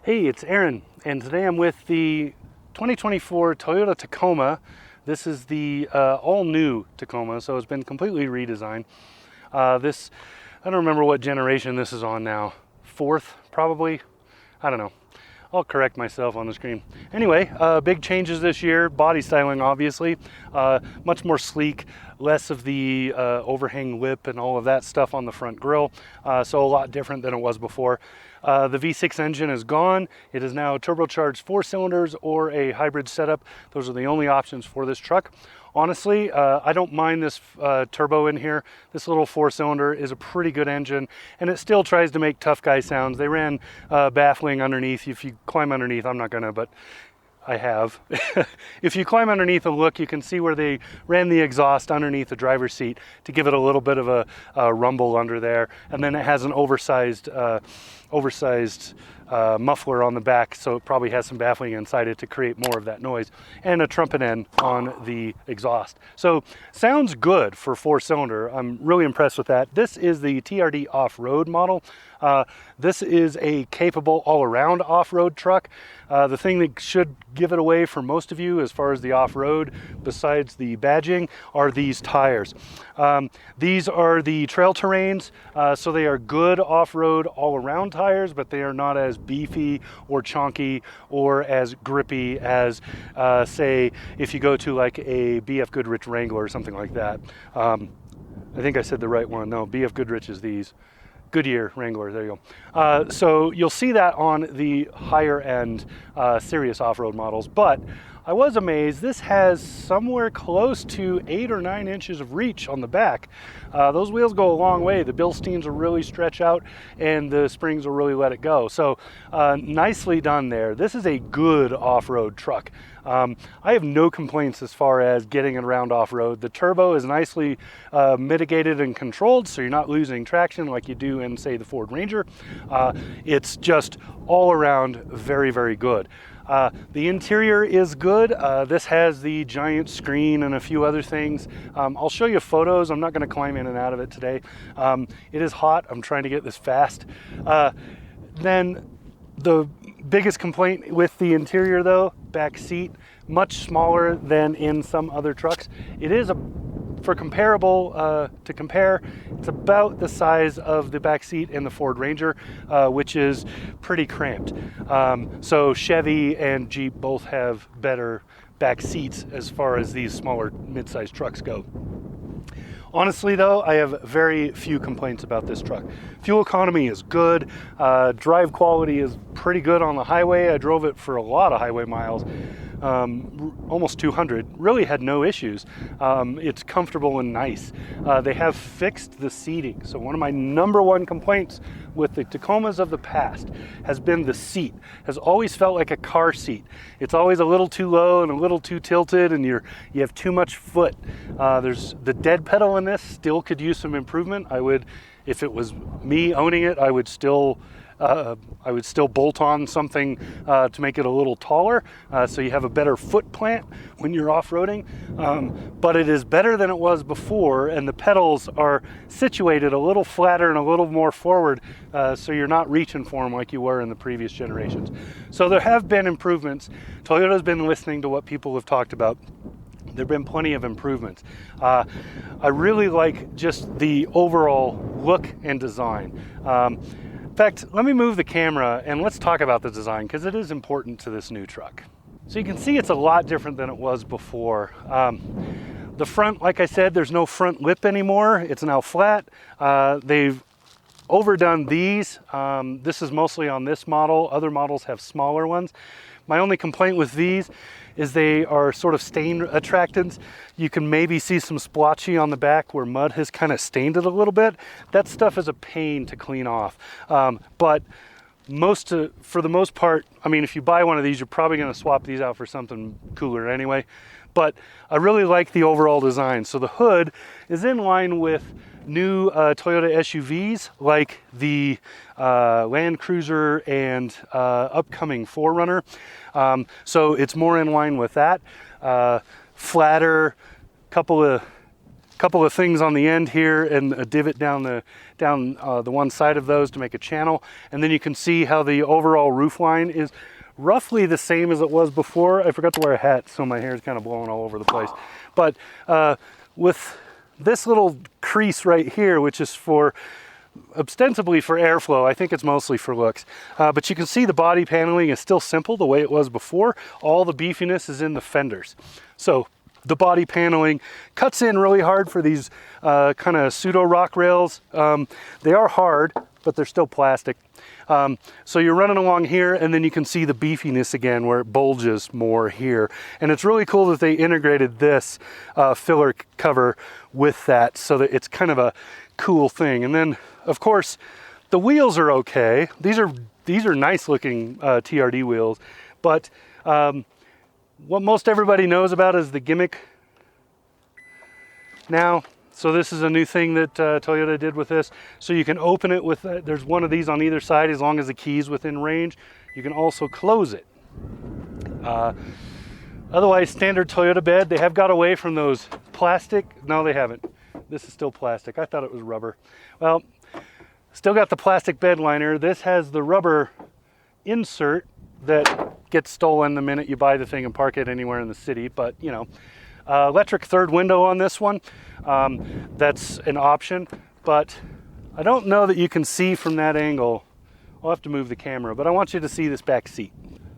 Hey, it's Aaron, and today I'm with the 2024 Toyota Tacoma. This is the all-new Tacoma, so it's been completely redesigned. I don't remember what generation this is on now. Fourth, probably? I don't know. I'll correct myself on the screen. Anyway, big changes this year. Body styling, obviously. Much more sleek, less of the overhang lip and all of that stuff on the front grille. So a lot different than it was before. The V6 engine is gone. It is now turbocharged 4 cylinders or a hybrid setup. Those are the only options for this truck. Honestly, I don't mind this turbo in here. This little 4-cylinder is a pretty good engine, and it still tries to make tough guy sounds. They ran baffling underneath. If you climb underneath, I'm not gonna, but I have. If you climb underneath and look, you can see where they ran the exhaust underneath the driver's seat to give it a little bit of a rumble under there. And then it has an oversized muffler on the back, so it probably has some baffling inside it to create more of that noise, and a trumpet end on the exhaust. So sounds good for 4-cylinder. I'm really impressed with that. This is the TRD off-road model. This is a capable all-around off-road truck. The thing that should give it away for most of you as far as the off-road, besides the badging, are these tires. These are the trail terrains, so they are good off-road all-around tires, but they are not as beefy or chunky or as grippy as, say, if you go to like a BF Goodrich Wrangler or something like that. I think I said the right one. No, BF Goodrich is these. Goodyear Wrangler, there you go. So you'll see that on the higher end serious off-road models, but I was amazed. This has somewhere close to 8 or 9 inches of reach on the back. Those wheels go a long way. The Bilsteins will really stretch out and the springs will really let it go. So nicely done there. This is a good off-road truck. I have no complaints as far as getting it around off-road. The turbo is nicely mitigated and controlled, so you're not losing traction like you do in, say, the Ford Ranger. It's just all around very, very good. The interior is good. This has the giant screen and a few other things. I'll show you photos. I'm not going to climb in and out of it today. It is hot. I'm trying to get this fast. Then the biggest complaint with the interior, though, back seat, much smaller than in some other trucks. It is for comparable, to compare, it's about the size of the back seat in the Ford Ranger, which is pretty cramped. So Chevy and Jeep both have better back seats as far as these smaller mid-sized trucks go. Honestly, though, I have very few complaints about this truck. Fuel economy is good. Drive quality is pretty good on the highway. I drove it for a lot of highway miles, almost 200. Really had no issues. It's comfortable and nice. They have fixed the seating. So one of my number one complaints with the Tacomas of the past has been the seat. Has always felt like a car seat. It's always a little too low and a little too tilted, and you have too much foot. There's the dead pedal in this still could use some improvement. I would, if it was me owning it, I would still bolt on something to make it a little taller, so you have a better foot plant when you're off-roading. But it is better than it was before, and the pedals are situated a little flatter and a little more forward, so you're not reaching for them like you were in the previous generations. So there have been improvements. Toyota's been listening to what people have talked about. There have been plenty of improvements. I really like just the overall look and design. In fact, let me move the camera and let's talk about the design, because it is important to this new truck. So you can see it's a lot different than it was before. The front, like I said, there's no front lip anymore. It's now flat. They've overdone these. This is mostly on this model. Other models have smaller ones. My only complaint with these is they are sort of stain attractants. You can maybe see some splotchy on the back where mud has kind of stained it a little bit. That stuff is a pain to clean off. But for the most part, I mean, if you buy one of these, you're probably going to swap these out for something cooler anyway. But I really like the overall design. So the hood is in line with new Toyota SUVs like the Land Cruiser and upcoming 4Runner. So it's more in line with that. Flatter, couple of couple of things on the end here and a divot down the one side of those to make a channel. And then you can see how the overall roof line is roughly the same as it was before. I forgot to wear a hat, so my hair is kind of blowing all over the place. But with this little crease right here, which is for ostensibly for airflow, I think it's mostly for looks. But you can see the body paneling is still simple the way it was before. All the beefiness is in the fenders. So the body paneling cuts in really hard for these kind of pseudo rock rails. They are hard, but they're still plastic. So you're running along here, and then you can see the beefiness again where it bulges more here. And it's really cool that they integrated this filler cover with that, so that it's kind of a cool thing. And then, of course, the wheels are okay. These are nice looking TRD wheels, but what most everybody knows about is the gimmick now. So this is a new thing that Toyota did with this. So you can open it with, there's one of these on either side as long as the key's within range. You can also close it. Otherwise, standard Toyota bed, they have got away from those plastic. No, they haven't. This is still plastic. I thought it was rubber. Well, still got the plastic bed liner. This has the rubber insert that gets stolen the minute you buy the thing and park it anywhere in the city. But, you know, electric third window on this one. That's an option, but I don't know that you can see from that angle. I'll have to move the camera, but I want you to see this back seat.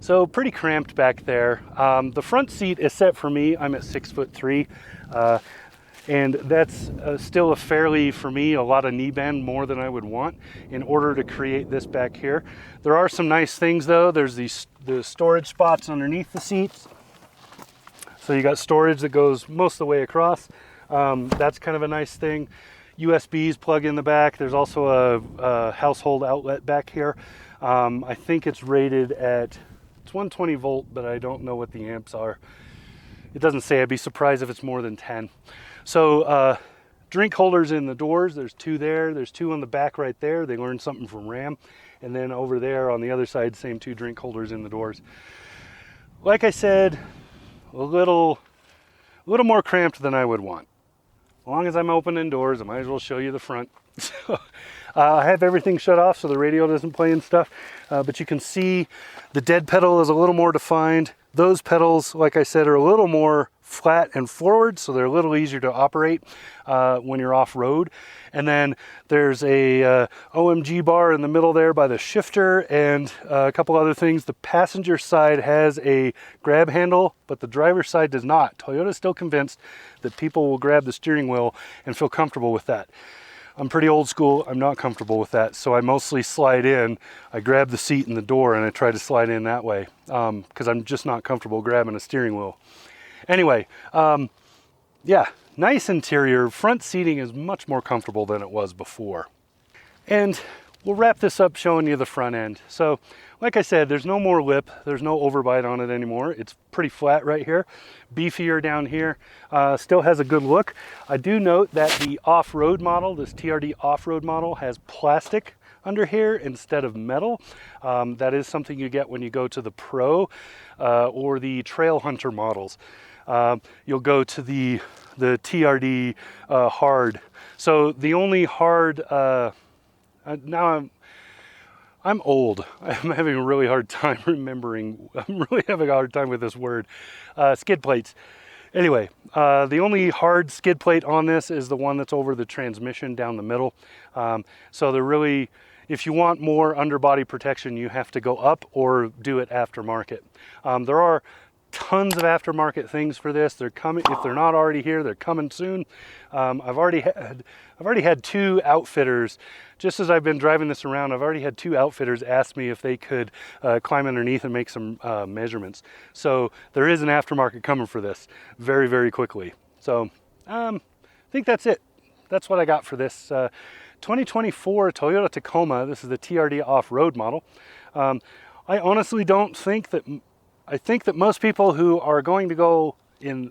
So pretty cramped back there. The front seat is set for me. I'm at 6'3", and that's still a fairly, for me, a lot of knee bend, more than I would want in order to create this back here. There are some nice things though. There's the storage spots underneath the seats. So you got storage that goes most of the way across. That's kind of a nice thing. USBs plug in the back. There's also a household outlet back here. I think it's rated at, it's 120 volt, but I don't know what the amps are. It doesn't say. I'd be surprised if it's more than 10. So drink holders in the doors. There's two there. There's two on the back right there. They learned something from Ram. And then over there on the other side, same two drink holders in the doors. Like I said, a little more cramped than I would want. As long as I'm opening doors, I might as well show you the front. I have everything shut off so the radio doesn't play and stuff, but you can see the dead pedal is a little more defined. Those pedals, like I said, are a little more flat and forward, so they're a little easier to operate when you're off-road. And then there's a OMG bar in the middle there by the shifter, and a couple other things. The passenger side has a grab handle, but the driver's side does not. Toyota's still convinced that people will grab the steering wheel and feel comfortable with that. I'm pretty old school. I'm not comfortable with that, so I mostly slide in. I grab the seat and the door, and I try to slide in that way because I'm just not comfortable grabbing a steering wheel. Anyway, yeah, nice interior. Front seating is much more comfortable than it was before. And we'll wrap this up showing you the front end. So, like I said, there's no more lip. There's no overbite on it anymore. It's pretty flat right here. Beefier down here. Still has a good look. I do note that the off-road model, this TRD off-road model, has plastic under here instead of metal. That is something you get when you go to the Pro or the Trail Hunter models. You'll go to the TRD hard. So the only hard, now I'm old. I'm having a really hard time remembering. I'm really having a hard time with this word. Skid plates. Anyway, the only hard skid plate on this is the one that's over the transmission down the middle. So they're really, if you want more underbody protection, you have to go up or do it aftermarket. There are tons of aftermarket things for this. They're coming. If they're not already here, they're coming soon. I've already had two outfitters. Just as I've been driving this around, I've already had two outfitters ask me if they could climb underneath and make some measurements. So there is an aftermarket coming for this very, very quickly. So I think that's it. That's what I got for this 2024 Toyota Tacoma. This is the TRD off-road model. I honestly don't think that. I think that most people who are going to go in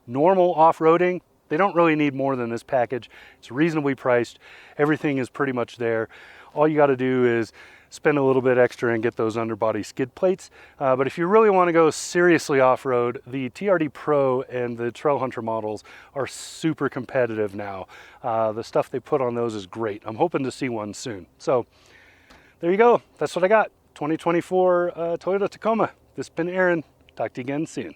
normal off-roading, they don't really need more than this package. It's reasonably priced. Everything is pretty much there. All you got to do is spend a little bit extra and get those underbody skid plates. But if you really want to go seriously off-road, the TRD Pro and the Trail Hunter models are super competitive now. The stuff they put on those is great. I'm hoping to see one soon. So there you go. That's what I got. 2024 Toyota Tacoma. This has been Aaron. Talk to you again soon.